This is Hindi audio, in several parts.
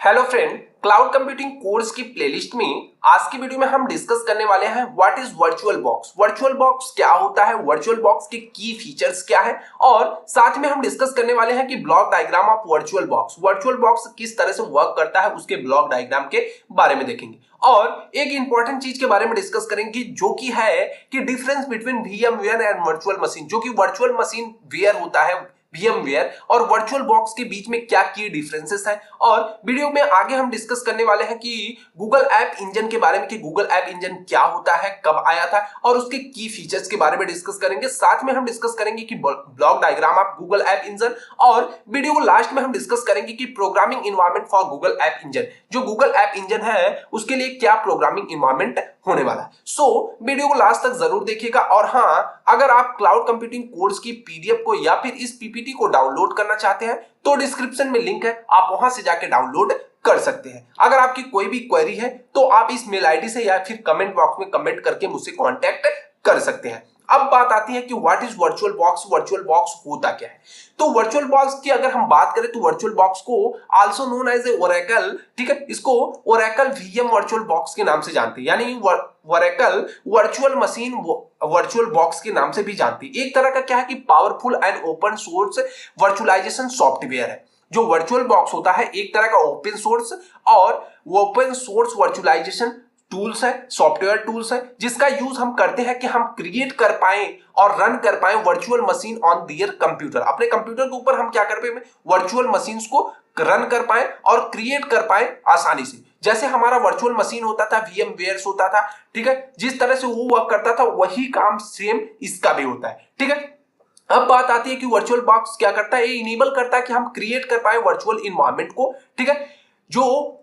Hello friend, cloud computing course की प्लेलिस्ट में आज की वीडियो में हम डिस्कस करने वाले हैं what is virtual box. Virtual box क्या होता है, वर्चुअल बॉक्स के की फीचर्स क्या है, और साथ में हम डिस्कस करने वाले हैं कि block diagram of virtual box किस तरह से वर्क करता है, उसके ब्लॉक डायग्राम के बारे में देखेंगे। और एक इंपॉर्टेंट चीज के बारे में डिस्कस करेंगे जो कि है कि difference between VMware and virtual machine. जो कि वर्चुअल मशीन वेयर होता है VMware और वर्चुअल बॉक्स के बीच में क्या की डिफरेंसेस है। और वीडियो में आगे हम डिस्कस करने वाले हैं कि गूगल ऐप इंजन के बारे में कि गूगल ऐप इंजन क्या होता है, कब आया था, और उसके की फीचर्स के बारे में डिस्कस करेंगे। साथ में हम डिस्कस करेंगे कि block diagram of Google App engine, और वीडियो को लास्ट में हम डिस्कस करेंगे कि programming environment for Google App engine, जो गूगल ऐप इंजन है उसके लिए क्या प्रोग्रामिंग इन्वायरमेंट होने वाला है। सो वीडियो को लास्ट तक जरूर देखिएगा। और हाँ, अगर आप क्लाउड कंप्यूटिंग कोर्स की PDF को या फिर इस PPT को डाउनलोड करना चाहते हैं तो डिस्क्रिप्शन में लिंक है, आप वहां से जाके डाउनलोड कर सकते हैं। अगर आपकी कोई भी क्वेरी है तो आप इस मेल आईडी से या फिर कमेंट बॉक्स में कमेंट करके मुझसे कांटेक्ट कर सकते हैं। अब बात आती है कि व्हाट इज वर्चुअल बॉक्स होता क्या है। तो वर्चुअल बॉक्स की अगर हम बात करें तो वर्चुअल बॉक्स को also known as a Oracle, ठीक है, इसको ओरेकल VM वर्चुअल बॉक्स के नाम से जानते हैं, यानी Oracle virtual machine virtual box के नाम से भी जानती है। एक तरह का क्या है कि powerful and open source virtualization software है। जो वर्चुअल बॉक्स होता है एक तरह का ओपन सोर्स और ओपन सोर्स वर्चुअलाइजेशन टूल्स है, सॉफ्टवेयर टूल्स है, जिसका यूज हम करते हैं कि हम क्रिएट कर पाए और रन कर पाए virtual machine on their computer. अपने कंप्यूटर के ऊपर हम क्या कर पाए, वर्चुअल मशीन्स को रन कर पाए और क्रिएट कर पाए आसानी से। जैसे हमारा वर्चुअल मशीन होता था, VMware होता था, ठीक है, जिस तरह से वो वर्क करता था वही काम सेम इसका भी होता है, ठीक है। अब बात आती है कि वर्चुअल बॉक्स क्या करता है, ये इनेबल करता है कि हम क्रिएट कर पाए वर्चुअल इन्वायरमेंट को, ठीक है। जो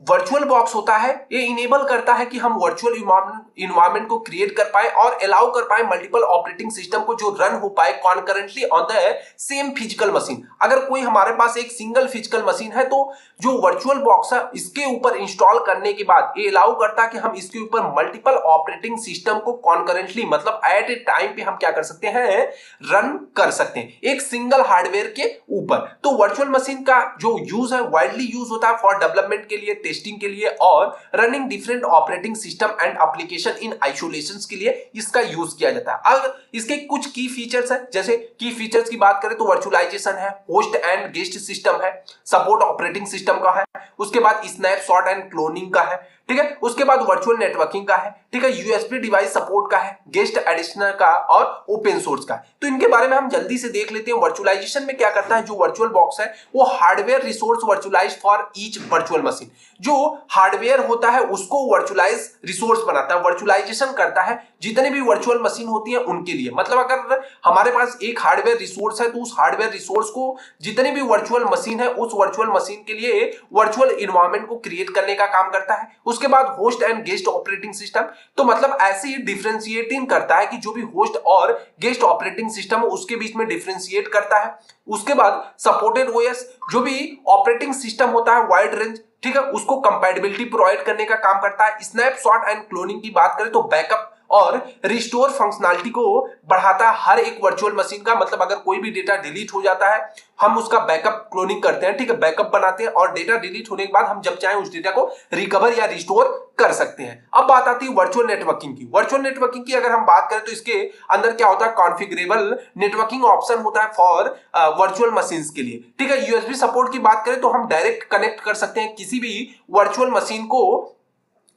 वर्चुअल बॉक्स होता है ये इनेबल करता है कि हम वर्चुअल इन्वायरमेंट को क्रिएट कर पाए और अलाउ कर पाए मल्टीपल ऑपरेटिंग सिस्टम को जो रन हो पाए concurrently on the same physical machine. अगर कोई हमारे पास एक सिंगल फिजिकल मशीन है तो जो वर्चुअल बॉक्स है इसके ऊपर इंस्टॉल करने के बाद ये अलाउ करता है कि हम इसके ऊपर मल्टीपल ऑपरेटिंग सिस्टम को कॉन्करेंटली, मतलब एट ए टाइम पे हम क्या कर सकते हैं, रन कर सकते हैं एक सिंगल हार्डवेयर के ऊपर। तो वर्चुअल मशीन का जो यूज है वाइडली यूज होता है फॉर डेवलपमेंट के लिए, टेस्टिंग के लिए और running different operating system and application in isolation के लिए इसका यूज किया जाता है। अब इसके कुछ की फीचर्स है, जैसे की फीचर्स की बात करें तो वर्चुअलाइजेशन है, होस्ट एंड गेस्ट सिस्टम है, सपोर्ट ऑपरेटिंग सिस्टम का है, उसके बाद स्नैपशॉट एंड क्लोनिंग का है, ठीक है, उसके बाद वर्चुअल नेटवर्किंग का है, ठीक है, USB डिवाइस सपोर्ट का है, गेस्ट एडिशनल का और ओपन सोर्स का है। तो इनके बारे में हम जल्दी से देख लेते हैं। वर्चुअलाइजेशन में क्या करता है, जो वर्चुअल बॉक्स है वो hardware resource virtualise for each virtual machine. जो हार्डवेयर होता है उसको वर्चुअलाइज रिसोर्स बनाता है, वर्चुअलाइजेशन करता है जितने भी वर्चुअल मशीन होती है उनके लिए। मतलब अगर हमारे पास एक हार्डवेयर रिसोर्स है तो उस हार्डवेयर रिसोर्स को जितने भी वर्चुअल मशीन है उस वर्चुअल मशीन के लिए वर्चुअल इन्वायरमेंट को क्रिएट करने का काम करता है। उसके बाद host and guest operating system, तो मतलब ऐसे ही डिफरेंशिएटिंग करता है कि जो भी होस्ट और गेस्ट ऑपरेटिंग सिस्टम है उसके बीच में डिफरेंशिएट करता है। उसके बाद सपोर्टेड OS, जो भी ऑपरेटिंग सिस्टम होता है वाइड रेंज, ठीक है, उसको कंपैटिबिलिटी प्रोवाइड करने का काम करता है। स्नैपशॉट एंड क्लोनिंग की बात करें तो बैकअप और रिस्टोर फंक्शनलिटी को बढ़ाता है हर एक वर्चुअल मशीन का। मतलब अगर कोई भी डेटा डिलीट हो जाता है हम उसका बैकअप क्लोनिंग करते हैं, ठीक है, बैकअप बनाते हैं और डेटा डिलीट होने के बाद हम जब चाहें उस डेटा को रिकवर या रिस्टोर कर सकते हैं। अब बात आती है वर्चुअल नेटवर्किंग की। वर्चुअल नेटवर्किंग की अगर हम बात करें तो इसके अंदर क्या होता है, कॉन्फ़िगरेबल नेटवर्किंग ऑप्शन होता है फॉर वर्चुअल मशीन्स के लिए, ठीक है। USB सपोर्ट की बात करें तो हम डायरेक्ट कनेक्ट कर सकते हैं किसी भी वर्चुअल मशीन को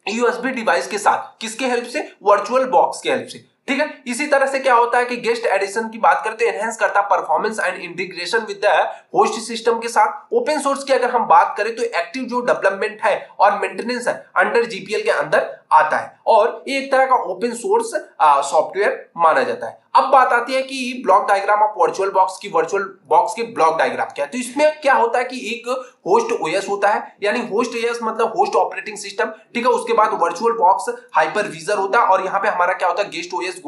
USB डिवाइस के साथ, किसके हेल्प से, वर्चुअल बॉक्स के हेल्प से, ठीक है। इसी तरह से क्या होता है कि गेस्ट एडिशन की बात करते हैं, एनहेंस करता है performance and integration with the host system के साथ। ओपन सोर्स की अगर हम बात करें तो एक्टिव जो डेवलपमेंट है और मेंटेनेंस है अंडर GPL के अंदर आता है और ये एक तरह का ओपन सोर्स सॉफ्टवेयर माना जाता है। अब बात आती है कि block diagram of virtual box की, वर्चुअल बॉक्स के ब्लॉक डायग्राम क्या है। तो इसमें क्या होता है कि एक होस्ट OS होता है, यानी होस्ट OS मतलब होस्ट ऑपरेटिंग सिस्टम, ठीक है। उसके बाद वर्चुअल बॉक्स हाइपरविजर होता है और यहाँ पे हमारा क्या होता है, गेस्ट OS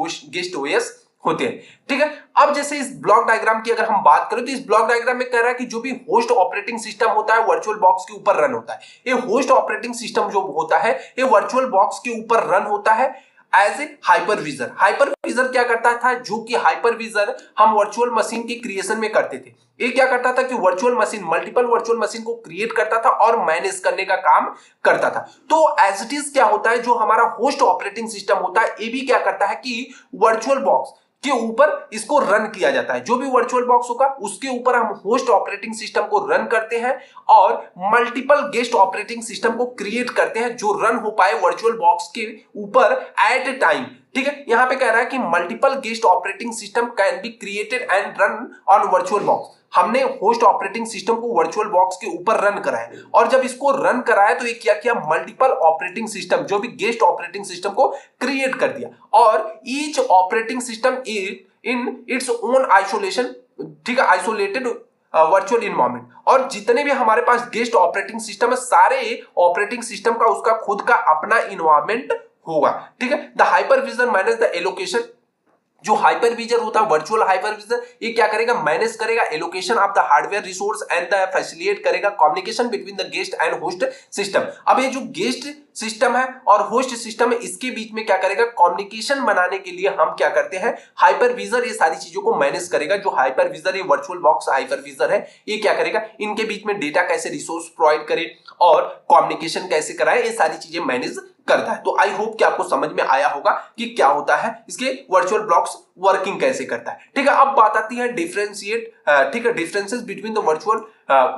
होते हैं, ठीक है। अब जैसे इस ब्लॉक डायग्राम की अगर हम बात करें तो इस ब्लॉक डायग्राम में कह रहा है कि जो भी होस्ट ऑपरेटिंग सिस्टम होता है वर्चुअल बॉक्स के ऊपर रन होता है। ये होस्ट ऑपरेटिंग सिस्टम जो होता है ये वर्चुअल बॉक्स के ऊपर रन होता है एज ए हाइपरविजर। हाइपरविजर क्या करता था, जो कि हाइपरविजर हम वर्चुअल मशीन के क्रिएशन में करते थे। ये क्या करता था कि virtual machine, multiple virtual machine को क्रिएट करता था और मैनेज करने का काम करता था। तो एज इट इज क्या होता है, जो हमारा होस्ट ऑपरेटिंग सिस्टम होता है, ये भी क्या करता है कि वर्चुअल बॉक्स के ऊपर इसको रन किया जाता है। जो भी वर्चुअल बॉक्स होगा उसके ऊपर हम होस्ट ऑपरेटिंग सिस्टम को रन करते हैं और मल्टीपल गेस्ट ऑपरेटिंग सिस्टम को क्रिएट करते हैं जो रन हो पाए वर्चुअल बॉक्स के ऊपर एट ए टाइम। ठीक है, यहां पे कह रहा है कि multiple guest operating system can be created and run on virtual box. हमने होस्ट ऑपरेटिंग सिस्टम को वर्चुअल बॉक्स के ऊपर रन कराया और जब इसको रन कराया तो ये क्या किया, मल्टीपल ऑपरेटिंग सिस्टम, जो भी गेस्ट ऑपरेटिंग सिस्टम को क्रिएट कर दिया और each operating system in its own isolation, ठीक है, आइसोलेटेड वर्चुअल इन्वायरमेंट। और जितने भी हमारे पास गेस्ट ऑपरेटिंग सिस्टम है, सारे ऑपरेटिंग सिस्टम का उसका खुद का अपना इन्वायरमेंट होगा। ठीक है, the hypervisor manage the allocation. जो हाइपरविजर होता है, वर्चुअल हाइपरविजर, ये क्या करेगा, मैनेज करेगा allocation of the hardware resource and the facilitate करेगा communication between the guest and host system. अब ये जो गेस्ट सिस्टम है और होस्ट सिस्टम है, इसके बीच में क्या करेगा, कम्युनिकेशन बनाने के लिए हम क्या करते हैं, हाइपरविजर ये सारी चीजों को मैनेज करेगा। जो हाइपरविजर, ये वर्चुअल बॉक्स हाइपरविजर है, ये क्या करेगा, इनके बीच में डेटा कैसे रिसोर्स प्रोवाइड करे और कम्युनिकेशन कैसे कराए, ये सारी चीजें मैनेज करता है। तो आई होप कि आपको समझ में आया होगा कि क्या होता है, इसके वर्चुअल ब्लॉक्स वर्किंग कैसे करता है। ठीक है, अब बात आती है डिफरेंशिएट, ठीक है, differences between the virtual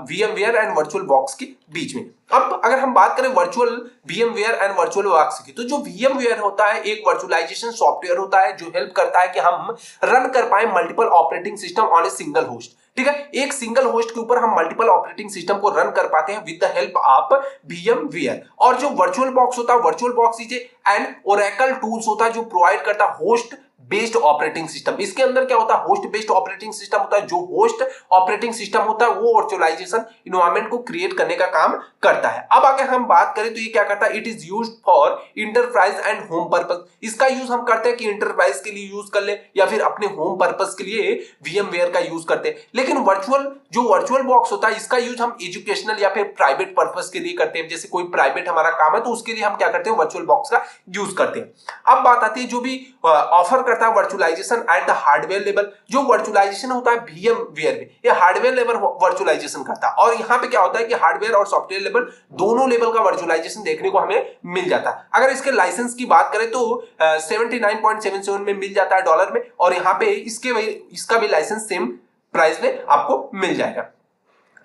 VMware and virtual box के बीच में। अब अगर हम बात करें virtual VMware and virtual box की, तो जो VMware होता है एक वर्चुअलाइजेशन सॉफ्टवेयर होता है जो हेल्प करता है कि हम रन कर पाए multiple operating system on a single host. ठीक है, एक सिंगल होस्ट के ऊपर हम मल्टीपल ऑपरेटिंग सिस्टम को रन कर पाते हैं with the help of VMware। और जो वर्चुअल बॉक्स होता है, virtual box is an Oracle tools होता है जो प्रोवाइड करता है होस्ट बेस्ड ऑपरेटिंग सिस्टम। इसके अंदर क्या होता है, होस्ट बेस्ड ऑपरेटिंग सिस्टम होता है। जो होस्ट ऑपरेटिंग सिस्टम होता है वो वर्चुअलाइजेशन इन्वायरमेंट को क्रिएट करने का काम करता है। अब अगर हम बात करें तो ये क्या करता है, it is used for enterprise and home purpose. इसका यूज हम करते हैं कि इंटरप्राइज के लिए यूज कर ले या फिर अपने होम पर्पस के लिए VMware का यूज करते हैं। लेकिन वर्चुअल बॉक्स होता है, इसका यूज हम एजुकेशनल या फिर प्राइवेट पर्पस के लिए करते हैं। जैसे कोई प्राइवेट हमारा काम है तो उसके लिए हम क्या करते हैं, वर्चुअल बॉक्स का यूज करते हैं। अब बात आती है जो भी ऑफर करता है virtualization at the hardware level. जो वर्चुअलाइजेशन होता है VMware में, ये हार्डवेयर लेवल वर्चुअलाइजेशन करता है। और यहाँ पे क्या होता है कि हार्डवेयर और सॉफ्टवेयर लेवल दोनों लेवल का वर्चुअलाइजेशन देखने को हमें मिल जाता है। अगर इसके लाइसेंस की बात करें तो 79.77 में मिल जाता है डॉलर में, और यहाँ पे इसका भी लाइसेंस सेम प्राइस में आपको मिल जाएगा।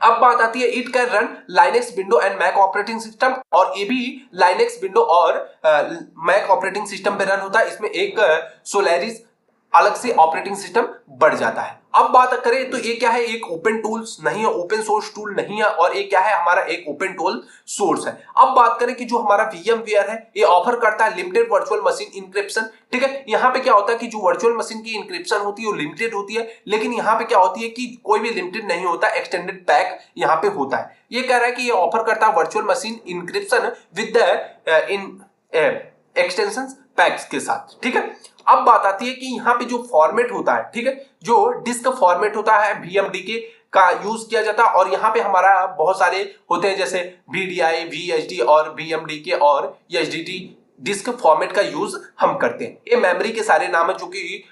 अब बात आती है it can run Linux window and Mac operating system, और ये भी लाइनेक्स विंडो और मैक ऑपरेटिंग सिस्टम पे रन होता है। इसमें एक सोलारिस अलग से ऑपरेटिंग सिस्टम बढ़ जाता है। अब बात करें तो ये क्या है, एक ओपन टूल्स नहीं है, ओपन सोर्स टूल नहीं है, और ये क्या है, हमारा एक ओपन टूल सोर्स है। अब बात करें कि जो हमारा VMware है ये ऑफर करता है लिमिटेड वर्चुअल मशीन इंक्रिप्शन। ठीक है, यहाँ पे क्या होता है कि जो वर्चुअल मशीन की इंक्रिप्शन होती है वो लिमिटेड होती है, लेकिन यहाँ पे क्या होती है कि कोई भी लिमिटेड नहीं होता, एक्सटेंडेड पैक यहाँ पे होता है। ये कह रहा है कि ये ऑफर करता है virtual machine encryption with the extension packs के साथ। ठीक है, अब बात आती है कि यहाँ पे जो फॉर्मेट होता है, ठीक है, जो डिस्क फॉर्मेट होता है VMDK का यूज किया जाता है, और यहाँ पे हमारा बहुत सारे होते हैं जैसे VDI, VHD और VMDK और HDD डिस्क फॉर्मेट का यूज हम करते हैं। ये मेमोरी के सारे नाम है जो कि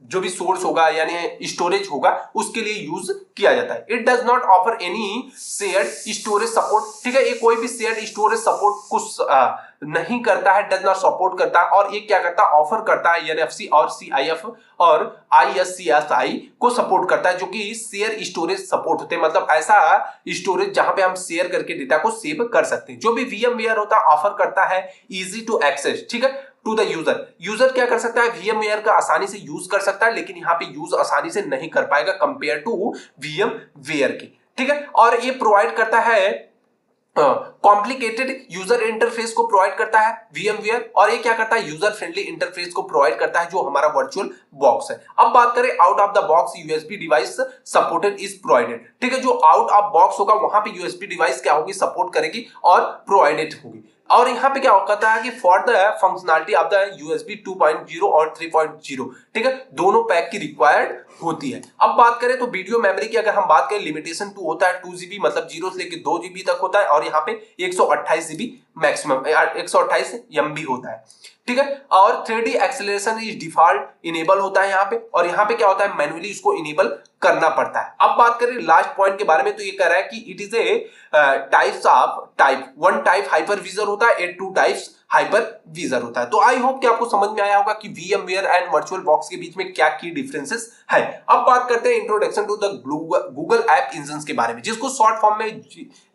जो भी सोर्स होगा यानी स्टोरेज होगा उसके लिए यूज किया जाता है। It does not offer any shared storage support. ठीक है, ये कोई भी शेयर्ड स्टोरेज सपोर्ट कुछ नहीं करता है, डज नॉट सपोर्ट करता है। और ये क्या करता है, ऑफर करता है NFC और CIF और ISCSI को सपोर्ट करता है, जो कि शेयर स्टोरेज सपोर्ट होते हैं। मतलब ऐसा स्टोरेज जहां पे हम शेयर करके डेटा को सेव कर सकते हैं। जो भी VMware होता है ऑफर करता है इजी टू एक्सेस, ठीक है, टू द यूजर क्या कर सकता है, VMware का आसानी से यूज कर सकता है, लेकिन यहाँ पे यूज आसानी से नहीं कर पाएगा कंपेयर टू VMware की। ठीक है, और ये प्रोवाइड करता है कॉम्प्लिकेटेड यूजर इंटरफेस को प्रोवाइड करता है VMware, और ये क्या करता है, यूजर फ्रेंडली इंटरफेस को प्रोवाइड करता है जो हमारा वर्चुअल बॉक्स है। अब बात करें out of the box USB device supported is provided. ठीक है, जो आउट ऑफ बॉक्स होगा वहां पे USB डिवाइस क्या होगी, सपोर्ट करेगी और प्रोवाइडेड होगी। और यहाँ पे क्या कहता है कि for the functionality of the USB 2.0 और 3.0, ठीक है, दोनों पैक की रिक्वायर्ड होती है। अब बात करें तो वीडियो मेमोरी की अगर हम बात करें, लिमिटेशन 2 होता है, 2 GB मतलब 0 से लेकर 2 GB तक होता है, और यहाँ पे 128 GB मैक्सिमम 128 MB होता है, ठीक है। और 3D acceleration is default enable होता है यहाँ पे, और यहाँ पे क्या होता है, मैन्युअली इसको इनेबल करना पड़ता है। अब बात करें लास्ट पॉइंट के बारे में, तो ये कह रहा है कि it is a types of type, one type hypervisor होता है, टू टाइप्स हाइपर विजर होता है। तो आई होप कि आपको समझ में आया होगा कि VMware एंड वर्चुअल बॉक्स के बीच में क्या की डिफरेंसेस है। अब बात करते हैं introduction to the Google App Engine के बारे में, जिसको शॉर्ट फॉर्म में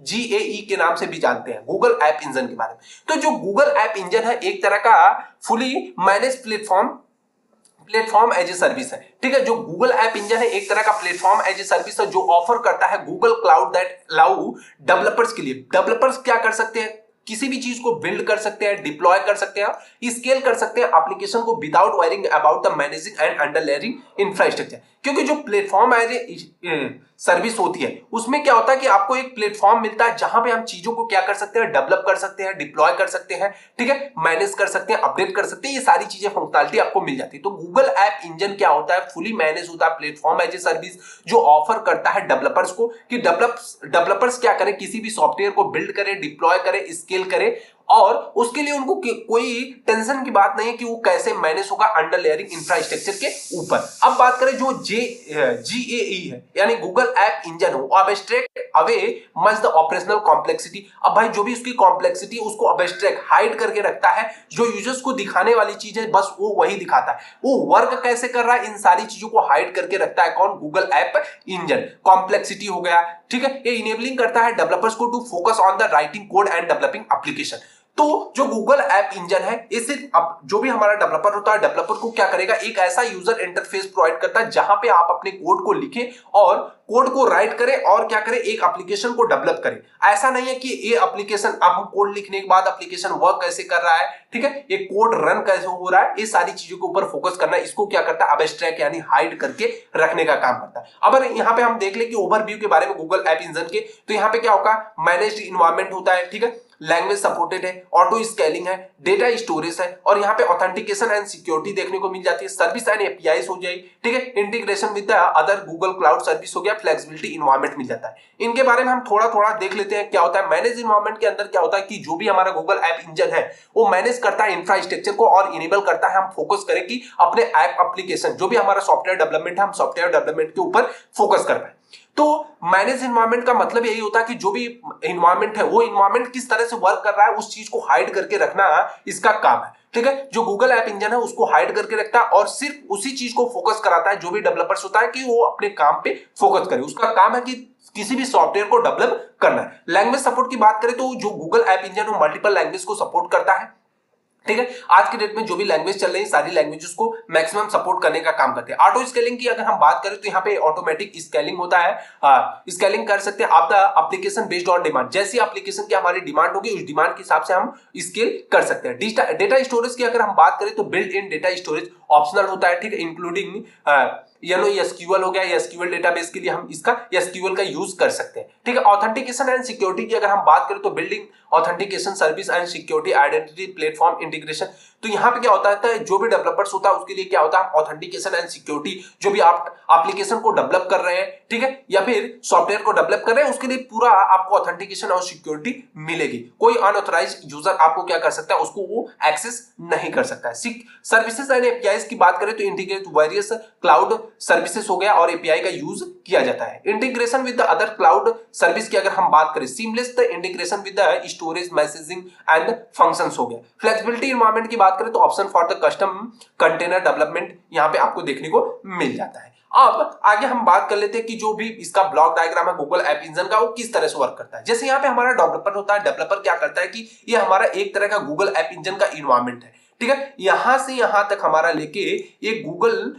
GAE के नाम से भी जानते हैं, गूगल ऐप इंजन के बारे में। तो जो गूगल ऐप इंजन है एक तरह का fully manage platform as a service है, ठीक है। जो गूगल ऐप इंजन है एक तरह का प्लेटफॉर्म एज ए सर्विस है जो ऑफर करता है Google cloud that allow developers के लिए। डेवलपर्स क्या कर सकते हैं, किसी भी चीज को बिल्ड कर सकते हैं, डिप्लॉय कर सकते हैं, स्केल कर सकते हैं एप्लीकेशन को without worrying about the managing and underlying infrastructure. क्योंकि जो प्लेटफॉर्म एज सर्विस होती है उसमें क्या होता है कि आपको एक प्लेटफॉर्म मिलता है जहां पे हम चीजों को क्या कर सकते हैं, डेवलप कर सकते हैं, डिप्लॉय कर सकते हैं, ठीक है, मैनेज कर सकते हैं, अपडेट कर सकते हैं, ये सारी चीजें फंक्शनलिटी आपको मिल जाती है। तो गूगल ऐप इंजन क्या होता है, फुली मैनेज होता है प्लेटफॉर्म एज ए सर्विस जो ऑफर करता है डेवलपर्स को कि डेवलपर्स क्या करें, किसी भी सॉफ्टवेयर को बिल्ड करें, डिप्लॉय करें, स्केल करें, और उसके लिए उनको कोई टेंशन की बात नहीं है कि वो कैसे मैनेज होगा अंडर लेयरिंग इंफ्रास्ट्रक्चर के ऊपर। अब बात करें जो GAE है यानी गूगल ऐप इंजन हो, abstract away much the operational complexity. अब भाई जो भी उसकी कॉम्प्लेक्सिटी उसको अबस्ट्रैक्ट हाइड करके रखता है, जो यूजर्स को दिखाने वाली चीज है बस वो वही दिखाता है, वो वर्क कैसे कर रहा है इन सारी चीजों को हाइड करके रखता है कौन, गूगल ऐप इंजन। कॉम्प्लेक्सिटी हो गया, ठीक है, ये इनेबलिंग करता है डेवलपर्स को to focus on the writing code and developing application. तो जो गूगल ऐप इंजन है इसे अब जो भी हमारा डेवलपर होता है, डेवलपर को क्या करेगा, एक ऐसा यूजर इंटरफेस प्रोवाइड करता है जहां पे आप अपने कोड को लिखें और कोड को राइट करें और क्या करें, एक एप्लीकेशन को डेवलप करें। ऐसा नहीं है कि ये एप्लीकेशन अब हम कोड लिखने के बाद एप्लीकेशन वर्क कैसे कर रहा है, ठीक है, ये कोड रन कैसे हो रहा है, ये सारी चीजों के ऊपर फोकस करना, इसको क्या करता है, अबस्ट्रैक्ट यानी हाइड करके रखने का काम करता है। अब यहाँ पे हम देख ले कि ओवरव्यू के बारे में गूगल ऐप इंजन के, तो यहाँ पे क्या होगा, मैनेज्ड इन्वायरमेंट होता है, ठीक है, लैंग्वेज सपोर्टेड है, ऑटो स्केलिंग है, डेटा स्टोरेज है, और यहाँ पे ऑथेंटिकेशन एंड सिक्योरिटी देखने को मिल जाती है, सर्विस एंड एपीआईज हो जाएगी, ठीक है, integration with the other Google cloud service हो गया, फ्लेक्सिबिलिटी इन्वायरमेंट मिल जाता है। इनके बारे में हम थोड़ा थोड़ा देख लेते हैं क्या होता है। मैनेज इन्वायरमेंट के अंदर क्या होता है कि जो भी हमारा गूगल ऐप इंजन है वो मैनेज करता है इंफ्रास्ट्रक्चर को और इनेबल करता है हम फोकस करें कि अपने ऐप एप्लीकेशन जो भी हमारा सॉफ्टवेयर डेवलपमेंट है हम सॉफ्टवेयर डेवलपमेंट के ऊपर फोकस कर पाए। तो मैनेज इन्वायरमेंट का मतलब यही होता है कि जो भी इन्वायरमेंट है वो इन्वायरमेंट किस तरह से वर्क कर रहा है उस चीज को हाइड करके रखना इसका काम है, ठीक है। जो गूगल ऐप इंजन है उसको हाइड करके रखता है और सिर्फ उसी चीज को फोकस कराता है जो भी डेवलपर्स होता है कि वो अपने काम पे फोकस करे, उसका काम है कि किसी भी सॉफ्टवेयर को डेवलप करना है। लैंग्वेज सपोर्ट की बात करें तो जो गूगल ऐप इंजन वो मल्टीपल लैंग्वेज को सपोर्ट करता है, ठीक है। आज के डेट में जो भी लैंग्वेज चल रही है सारी लैंग्वेजेस को मैक्सिमम सपोर्ट करने का काम करते हैं। ऑटो स्केलिंग की अगर हम बात करें तो यहाँ पे ऑटोमेटिक स्केलिंग होता है, स्केलिंग कर सकते हैं आप the application based on demand, जैसी एप्लीकेशन की हमारी डिमांड होगी उस डिमांड के हिसाब से हम स्केल कर सकते हैं। डेटा स्टोरेज की अगर हम बात करें तो built in data storage optional होता है, ठीक है, इंक्लूडिंग SQL हो गया, SQL डेटाबेस के लिए हम इसका SQL का यूज कर सकते हैं, ठीक है। ऑथेंटिकेशन एंड सिक्योरिटी की अगर हम बात करें तो building authentication service and security identity platform integration. तो यहाँ पे क्या होता है, जो भी डेवलपर्स होता है उसके लिए क्या होता है, ऑथेंटिकेशन एंड सिक्योरिटी जो भी आप एप्लीकेशन को डेवलप कर रहे हैं, ठीक है, या फिर सॉफ्टवेयर को डेवलप कर रहे हैं उसके लिए पूरा आपको ऑथेंटिकेशन और सिक्योरिटी मिलेगी। कोई अनऑथराइज्ड यूजर आपको क्या कर सकता है, उसको वो एक्सेस नहीं कर सकता है। सर्विसेज एंड एपीआईज की बात करें तो इंटीग्रेट वेरियस क्लाउड सर्विसेज हो गया और एपीआई का यूज किया जाता है। Integration with the other cloud service की अगर हम बात करें, seamless the integration with the storage messaging and functions हो गया। फ्लेक्सिबिलिटी एनवायरनमेंट की बात करें तो option for the custom container development यहां पे आपको देखने को मिल जाता है। अब आगे हम बात कर लेते हैं कि जो भी इसका ब्लॉक डायग्राम है गूगल ऐप इंजन का वो किस तरह से वर्क करता है। जैसे यहाँ पे हमारा डेवलपर होता है, डेवलपर क्या करता है कि ये हमारा एक तरह का गूगल ऐप इंजन का इन्वायरमेंट है, ठीक है, यहां से यहां तक हमारा लेके एक गूगल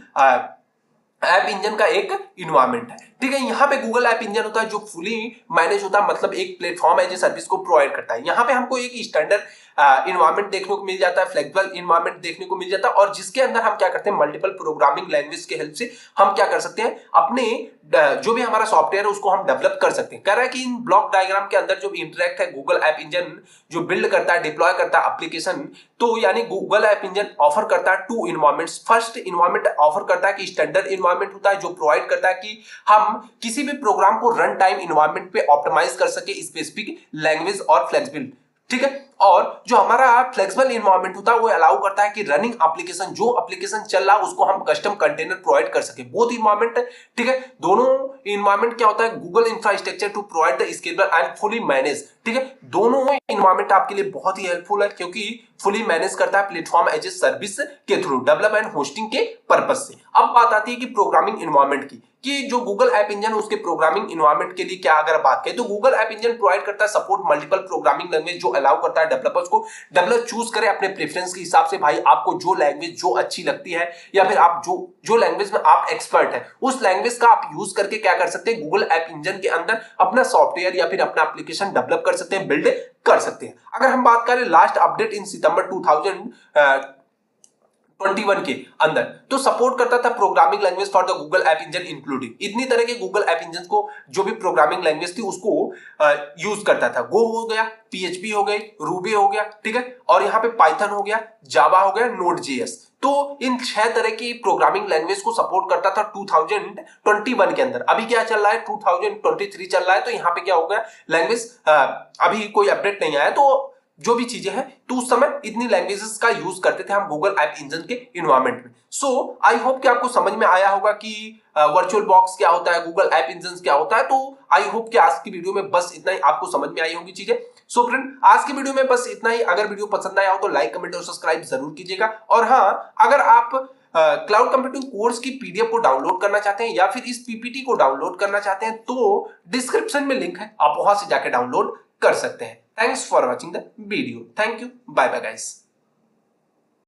ऐप इंजन का एक इन्वायरमेंट है, ठीक है। यहाँ पे गूगल ऐप इंजन होता है जो फुली मैनेज होता है, मतलब एक प्लेटफॉर्म एज ए सर्विस को प्रोवाइड करता है। यहाँ पे हमको एक स्टैंडर्ड इन्वायरमेंट देखने को मिल जाता है, फ्लेक्सिबल इन्वायरमेंट देखने को मिल जाता है, और जिसके अंदर हम क्या करते हैं, मल्टीपल प्रोग्रामिंग लैंग्वेज के हेल्प से हम क्या कर सकते हैं, अपने जो भी हमारा सॉफ्टवेयर है उसको हम डेवलप कर सकते हैं। कह रहा है कि इन ब्लॉक डायग्राम के अंदर जो इंटरेक्ट है गूगल ऐप इंजन जो बिल्ड करता है, डिप्लॉय करता है एप्लीकेशन, तो यानी गूगल ऐप इंजन ऑफर करता है two environments. First environment offer करता है कि स्टैंडर्ड इन्वायरमेंट होता है जो प्रोवाइड करता है कि हम किसी भी प्रोग्राम को रन टाइम इन्वायरमेंट पे ऑप्टिमाइज कर सके स्पेसिफिक लैंग्वेज और फ्लेक्सिबल, ठीक है। और जो हमारा फ्लेक्सिबल इन्वायरमेंट होता है वो अलाउ करता है कि रनिंग एप्लीकेशन, जो एप्लीकेशन चल रहा है उसको हम कस्टम कंटेनर प्रोवाइड कर सके। बोथ इन्वायरमेंट, ठीक है, दोनों इन्वायरमेंट क्या होता है, Google infrastructure to provide the scalable and fully manage, ठीक है, दोनों इन्वायरमेंट आपके लिए बहुत ही हेल्पफुल है क्योंकि फुली मैनेज करता है प्लेटफॉर्म एज ए सर्विस के थ्रू डेवलप एंड होस्टिंग के पर्पज से। अब बात आती है कि प्रोग्रामिंग इन्वायरमेंट की, कि जो गूगल ऐप इंजन उसके प्रोग्रामिंग इन्वायरमेंट के लिए क्या अगर बात करें तो गूगल ऐप इंजन प्रोवाइड करता है सपोर्ट मल्टीपल प्रोग्रामिंग लैंग्वेज, जो अलाउ करता है डेवलपर्स को डेवलपर चूज करे अपने प्रेफरेंस के हिसाब से। भाई आपको जो लैंग्वेज जो अच्छी लगती है या फिर आप जो लैंग्वेज में आप एक्सपर्ट है उस लैंग्वेज का आप यूज करके क्या कर सकते हैं, गूगल ऐप इंजन के अंदर अपना सॉफ्टवेयर या फिर अपना एप्लीकेशन डेवलप कर सकते हैं, बिल्ड कर सकते हैं। अगर हम बात करें लास्ट अपडेट इन सितंबर 2021 के अंदर तो सपोर्ट करता था programming language for the Google App engine including, इतनी तरह के गूगल ऐप इंजन को जो भी प्रोग्रामिंग लैंग्वेज थी उसको यूज करता था। गो हो गया, पीएचपी हो गई, रूबी हो गया, ठीक है, और यहाँ पे पाइथन हो गया, जावा हो गया, नोड जेएस। तो इन 6 तरह की प्रोग्रामिंग लैंग्वेज को सपोर्ट करता था 2021 के अंदर। अभी क्या चल रहा है, 2023 चल रहा है, तो यहाँ पे क्या हो गया, लैंग्वेज अभी कोई अपडेट नहीं आया, तो जो भी चीजें हैं तो उस समय इतनी लैंग्वेजेस का यूज करते थे हम गूगल ऐप इंजन के इन्वायरमेंट में। सो आई होप कि आपको समझ में आया होगा कि वर्चुअल बॉक्स क्या होता है, गूगल ऐप इंजन क्या होता है। तो आई होप कि आज की वीडियो में बस इतना ही आपको समझ में आई होगी चीजें। सो फ्रेंड, आज की वीडियो में बस इतना ही। अगर वीडियो पसंद आया हो तो लाइक, कमेंट और सब्सक्राइब जरूर कीजिएगा। और हाँ, अगर आप क्लाउड कंप्यूटिंग कोर्स की पीडीएफ को डाउनलोड करना चाहते हैं या फिर इस पीपीटी को डाउनलोड करना चाहते हैं तो डिस्क्रिप्शन में लिंक है, आप वहां से जाकर डाउनलोड कर सकते हैं। Thanks for watching the video. Thank you. Bye bye guys.